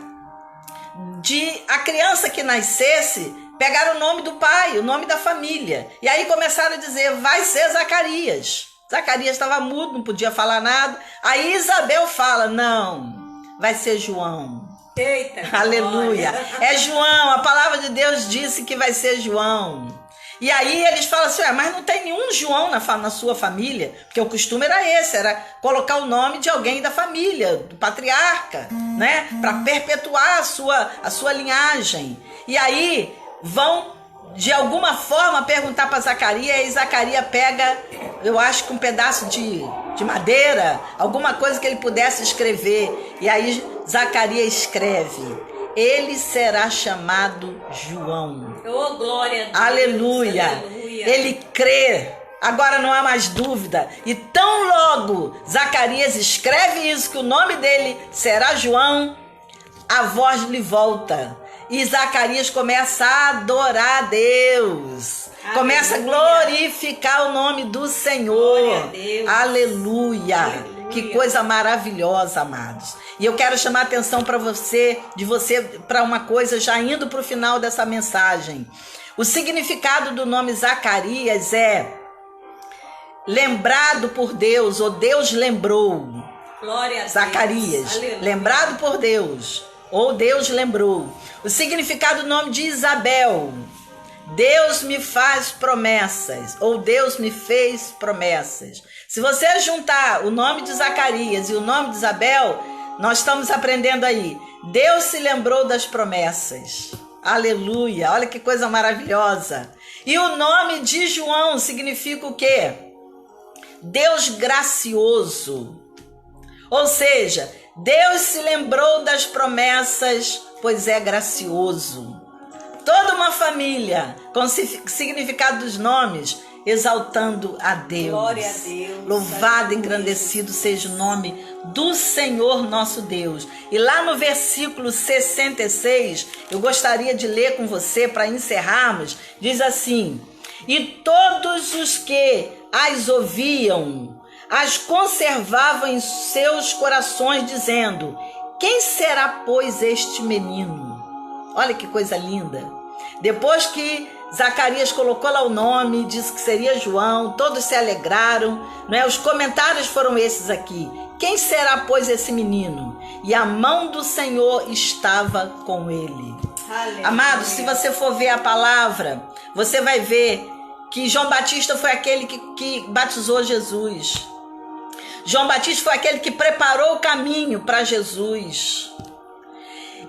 de a criança que nascesse pegar o nome do pai, o nome da família. E aí começaram a dizer, vai ser Zacarias. Zacarias estava mudo, não podia falar nada. Aí Isabel fala, não, vai ser João. Eita, aleluia. É João, a palavra de Deus disse que vai ser João. E aí eles falam assim, mas não tem nenhum João na sua família, porque o costume era esse, era colocar o nome de alguém da família, do patriarca, né, para perpetuar a sua linhagem. E aí vão, de alguma forma, perguntar para Zacarias, e Zacarias pega, eu acho que um pedaço de madeira, alguma coisa que ele pudesse escrever, e aí Zacarias escreve, ele será chamado João. Oh, glória a Deus. Aleluia. Aleluia. Ele crê. Agora não há mais dúvida. E tão logo Zacarias escreve isso, que o nome dele será João, a voz lhe volta. E Zacarias começa a adorar a Deus. Aleluia. Começa a glorificar o nome do Senhor. Glória a Deus. Aleluia. Aleluia. Que coisa maravilhosa, amados. E eu quero chamar a atenção para você, para uma coisa, já indo para o final dessa mensagem. O significado do nome Zacarias é lembrado por Deus, ou Deus lembrou. Glória a Deus. Zacarias, aleluia. Lembrado por Deus, ou Deus lembrou. O significado do nome de Isabel, Deus me faz promessas, ou Deus me fez promessas. Se você juntar o nome de Zacarias e o nome de Isabel, nós estamos aprendendo aí. Deus se lembrou das promessas. Aleluia, olha que coisa maravilhosa. E o nome de João significa o quê? Deus gracioso. Ou seja, Deus se lembrou das promessas, pois é gracioso. Toda uma família com significado dos nomes, exaltando a Deus. Glória a Deus. Louvado e engrandecido seja o nome do Senhor nosso Deus. E lá no versículo 66, eu gostaria de ler com você para encerrarmos, diz assim: e todos os que as ouviam, as conservavam em seus corações, dizendo, quem será, pois, este menino? Olha que coisa linda. Depois que Zacarias colocou lá o nome, disse que seria João, todos se alegraram, né? Os comentários foram esses aqui. Quem será, pois, esse menino? E a mão do Senhor estava com ele. Aleluia. Amados, se você for ver a palavra, você vai ver que João Batista foi aquele que batizou Jesus. João Batista foi aquele que preparou o caminho para Jesus.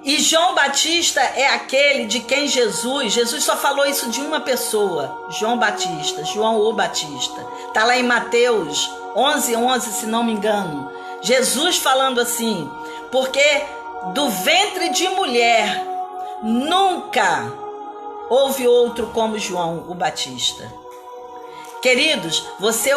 E João Batista é aquele de quem Jesus só falou isso de uma pessoa, João Batista, João o Batista. Está lá em Mateus 11:11, se não me engano. Jesus falando assim, porque do ventre de mulher nunca houve outro como João o Batista. Queridos, você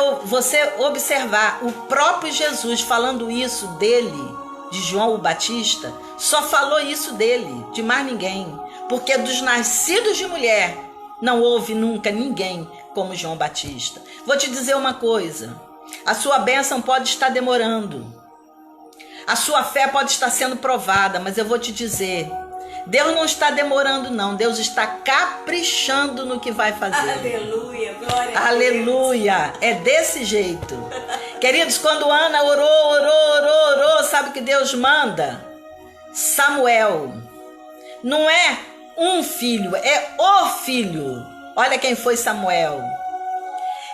observar o próprio Jesus falando isso dele, de João o Batista, só falou isso dele, de mais ninguém. Porque dos nascidos de mulher não houve nunca ninguém como João Batista. Vou te dizer uma coisa, a sua bênção pode estar demorando, a sua fé pode estar sendo provada, mas eu vou te dizer, Deus não está demorando não, Deus está caprichando no que vai fazer. Aleluia, glória Aleluia, a Deus. é desse jeito. Queridos, quando Ana orou, sabe o que Deus manda? Samuel. Não é um filho, é o filho. Olha quem foi Samuel.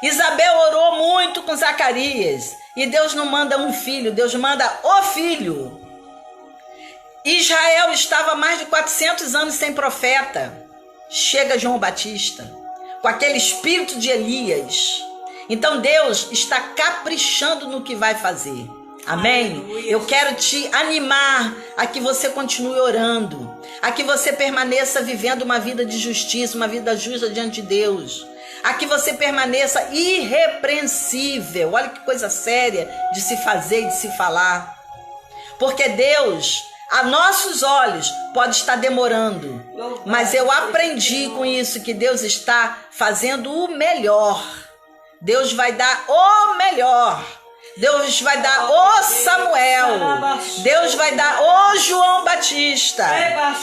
Isabel orou muito com Zacarias e Deus não manda um filho, Deus manda o filho. Israel estava mais de 400 anos sem profeta. Chega João Batista, com aquele espírito de Elias. Então Deus está caprichando no que vai fazer. Amém? Aleluia. Eu quero te animar a que você continue orando, a que você permaneça vivendo uma vida de justiça, uma vida justa diante de Deus, a que você permaneça irrepreensível. Olha que coisa séria de se fazer e de se falar. Porque Deus, a nossos olhos, pode estar demorando, mas eu aprendi com isso que Deus está fazendo o melhor. Deus vai dar o melhor. Deus vai dar o Samuel. Deus vai dar o João Batista.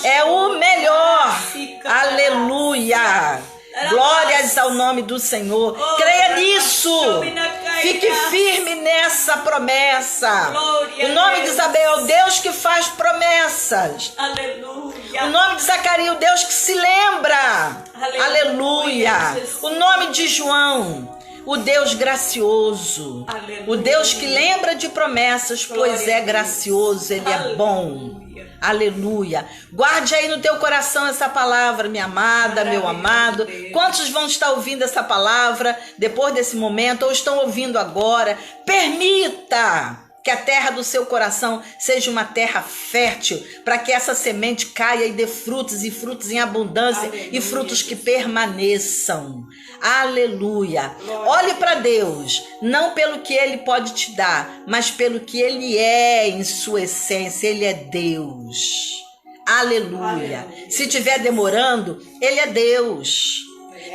É o melhor. Aleluia. Glórias ao nome do Senhor. Creia nisso. Fique firme nessa promessa. O nome de Isabel é o Deus que faz promessas. O nome de Zacarias é o Deus que se lembra. Aleluia. O nome de João, o Deus gracioso. O Deus que lembra de promessas, pois é gracioso, ele é bom. Aleluia. Guarde aí no teu coração essa palavra, minha amada, meu amado. Quantos vão estar ouvindo essa palavra depois desse momento ou estão ouvindo agora? Permita que a terra do seu coração seja uma terra fértil, para que essa semente caia e dê frutos, e frutos em abundância. Aleluia. E frutos que permaneçam. Aleluia. Olhe para Deus, não pelo que Ele pode te dar, mas pelo que Ele é em sua essência. Ele é Deus. Aleluia. Se estiver demorando, Ele é Deus.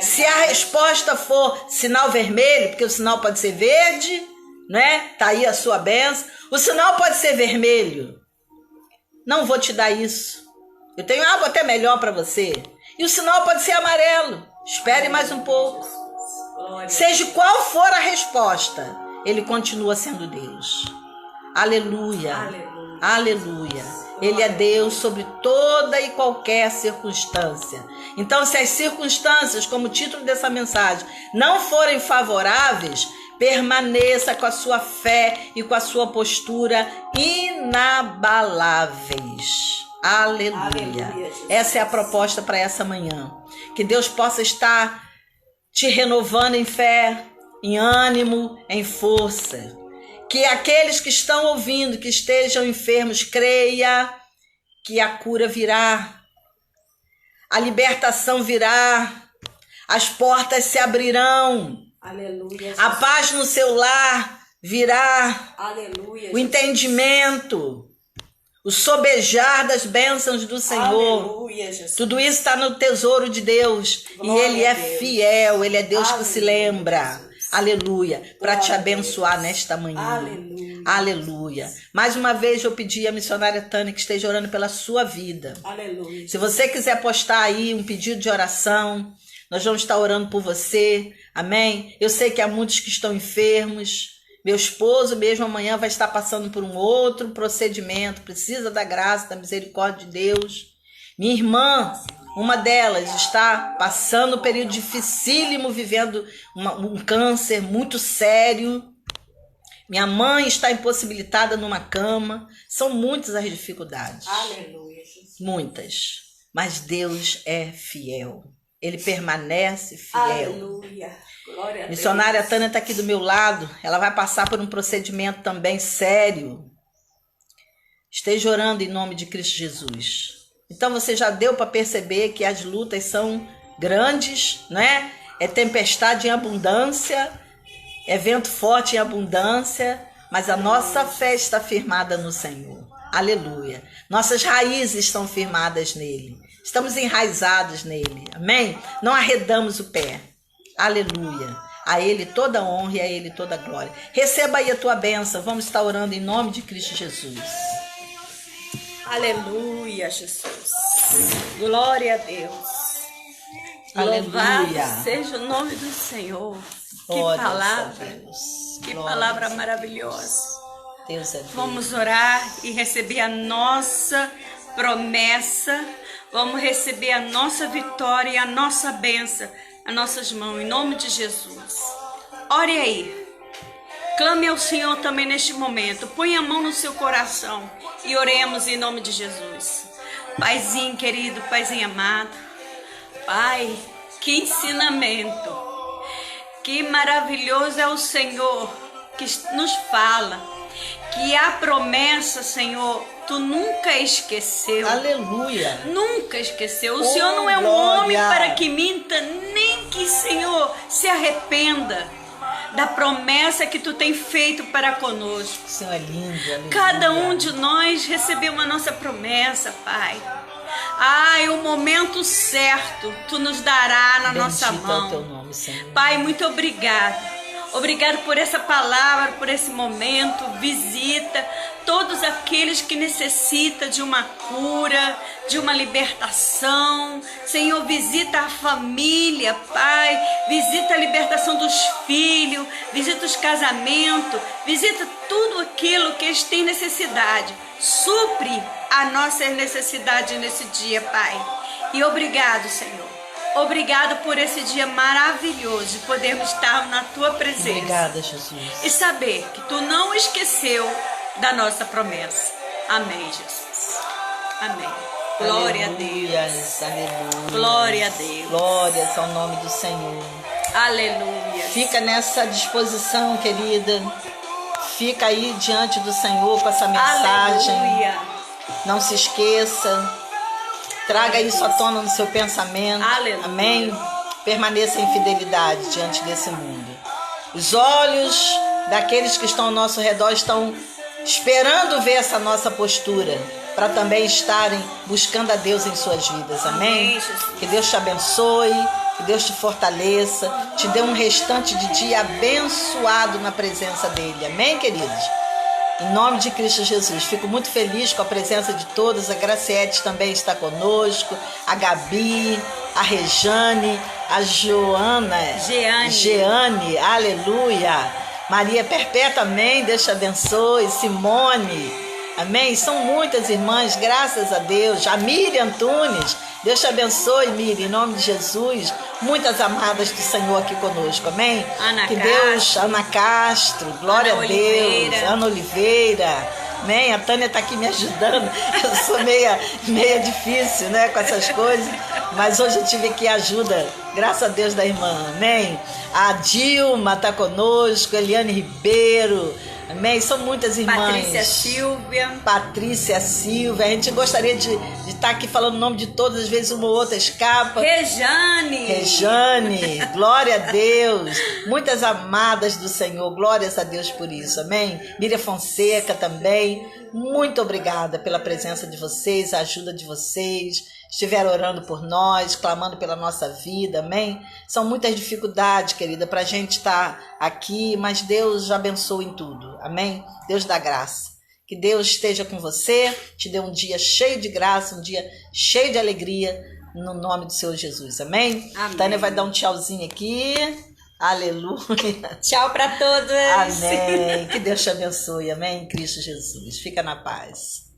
Se a resposta for sinal vermelho, porque o sinal pode ser verde, né? Tá aí a sua bênção. O sinal pode ser vermelho. Não vou te dar isso. Eu tenho algo até melhor para você. E o sinal pode ser amarelo. Espere mais um pouco. Seja qual for a resposta, Ele continua sendo Deus. Aleluia. Aleluia. Ele é Deus sobre toda e qualquer circunstância. Então, se as circunstâncias, como o título dessa mensagem, não forem favoráveis, permaneça com a sua fé e com a sua postura inabaláveis. Aleluia. Essa é a proposta para essa manhã. Que Deus possa estar te renovando em fé, em ânimo, em força. Que aqueles que estão ouvindo, que estejam enfermos, creia que a cura virá, a libertação virá, as portas se abrirão. Aleluia, a paz no seu lar virá. Aleluia, o entendimento, o sobejar das bênçãos do Senhor. Aleluia, tudo isso está no tesouro de Deus. Glória, e Ele é fiel, Ele é Deus. Aleluia, que se lembra. Jesus. Aleluia, para te abençoar nesta manhã. Aleluia. Aleluia. Mais uma vez eu pedi à missionária Tânia que esteja orando pela sua vida. Aleluia. Se você quiser postar aí um pedido de oração, nós vamos estar orando por você. Amém? Eu sei que há muitos que estão enfermos. Meu esposo mesmo amanhã vai estar passando por um outro procedimento. Precisa da graça, da misericórdia de Deus. Minha irmã, uma delas, está passando um período dificílimo, vivendo um câncer muito sério. Minha mãe está impossibilitada numa cama. São muitas as dificuldades. Aleluia, Jesus. Muitas. Mas Deus é fiel. Ele permanece fiel. Aleluia. Glória a Deus. Missionária Tânia está aqui do meu lado. Ela vai passar por um procedimento também sério. Esteja orando em nome de Cristo Jesus. Então você já deu para perceber que as lutas são grandes, né? É tempestade em abundância, é vento forte em abundância, mas a nossa fé está firmada no Senhor. Aleluia. Nossas raízes estão firmadas nele. Estamos enraizados nele. Amém? Não arredamos o pé. Aleluia. A ele toda a honra e a ele toda a glória. Receba aí a tua bênção. Vamos estar orando em nome de Cristo Jesus. Aleluia, Jesus. Glória a Deus. Aleluia. Louvado seja o nome do Senhor. Que Glórias palavra. a Deus. Que Glórias palavra a Deus. maravilhosa. Deus é Deus. Vamos orar e receber a nossa promessa. Vamos receber a nossa vitória e a nossa bênção nas nossas mãos, em nome de Jesus. Ore aí. Clame ao Senhor também neste momento. Põe a mão no seu coração e oremos em nome de Jesus. Paizinho querido, Paizinho amado. Pai, que ensinamento. Que maravilhoso é o Senhor que nos fala. Que a promessa, Senhor, tu nunca esqueceu. Aleluia. Nunca esqueceu. O Oh, Senhor não é um glória. homem para que minta, nem que, Senhor, se arrependa da promessa que tu tem feito para conosco. O Senhor é lindo. Aleluia. Cada um de nós recebeu a nossa promessa, Pai. Ai, o momento certo tu nos dará na nossa Bendito é o mão. teu nome, Senhor. Pai, muito obrigado. Obrigado por essa palavra, por esse momento. Visita todos aqueles que necessitam de uma cura, de uma libertação. Senhor, visita a família, Pai. Visita a libertação dos filhos. Visita os casamentos. Visita tudo aquilo que eles têm necessidade. Supre a nossa necessidade nesse dia, Pai. E obrigado, Senhor. Obrigado por esse dia maravilhoso de podermos estar na tua presença. Obrigada, Jesus. E saber que tu não esqueceu da nossa promessa. Amém, Jesus. Amém. Glória a Deus. Aleluias, aleluia. Glória a Deus. Glórias ao nome do Senhor. Aleluia. Fica nessa disposição, querida. Fica aí diante do Senhor com essa mensagem. Aleluia. Não se esqueça. Traga isso à tona no seu pensamento. Aleluia. Amém? Permaneça em fidelidade diante desse mundo. Os olhos daqueles que estão ao nosso redor estão esperando ver essa nossa postura, para também estarem buscando a Deus em suas vidas. Amém? Amém, Jesus. Que Deus te abençoe, que Deus te fortaleça, te dê um restante de dia abençoado na presença dEle. Amém, queridos? Em nome de Cristo Jesus, fico muito feliz com a presença de todos. A Graciete também está conosco, a Gabi, a Rejane, a Joana, Jeane, aleluia. Maria Perpétua, amém, Deus te abençoe. Simone, amém. São muitas irmãs, graças a Deus. A Miriam Antunes, Deus te abençoe, Miriam, em nome de Jesus. Muitas amadas do Senhor aqui conosco, amém? Ana que Castro. Deus, Ana Castro, glória Ana a Deus. Oliveira. Ana Oliveira, amém? A Tânia está aqui me ajudando. Eu sou meia difícil, né, com essas coisas, mas hoje eu tive aqui a ajuda, graças a Deus, da irmã, amém? A Dilma está conosco, Eliane Ribeiro, amém? São muitas irmãs. Patrícia Silvia. A gente gostaria de estar aqui falando o nome de todas, às vezes uma ou outra escapa. Rejane, glória a Deus. Muitas amadas do Senhor, glórias a Deus por isso, amém? Miriam Fonseca também. Muito obrigada pela presença de vocês, a ajuda de vocês. Estiveram orando por nós, clamando pela nossa vida, amém? São muitas dificuldades, querida, para a gente estar aqui, mas Deus abençoe em tudo, amém? Deus dá graça. Que Deus esteja com você, te dê um dia cheio de graça, um dia cheio de alegria, no nome do Senhor Jesus, amém? Amém. Tânia vai dar um tchauzinho aqui, aleluia. Tchau para todos. Amém. Que Deus te abençoe, amém? Em Cristo Jesus. Fica na paz.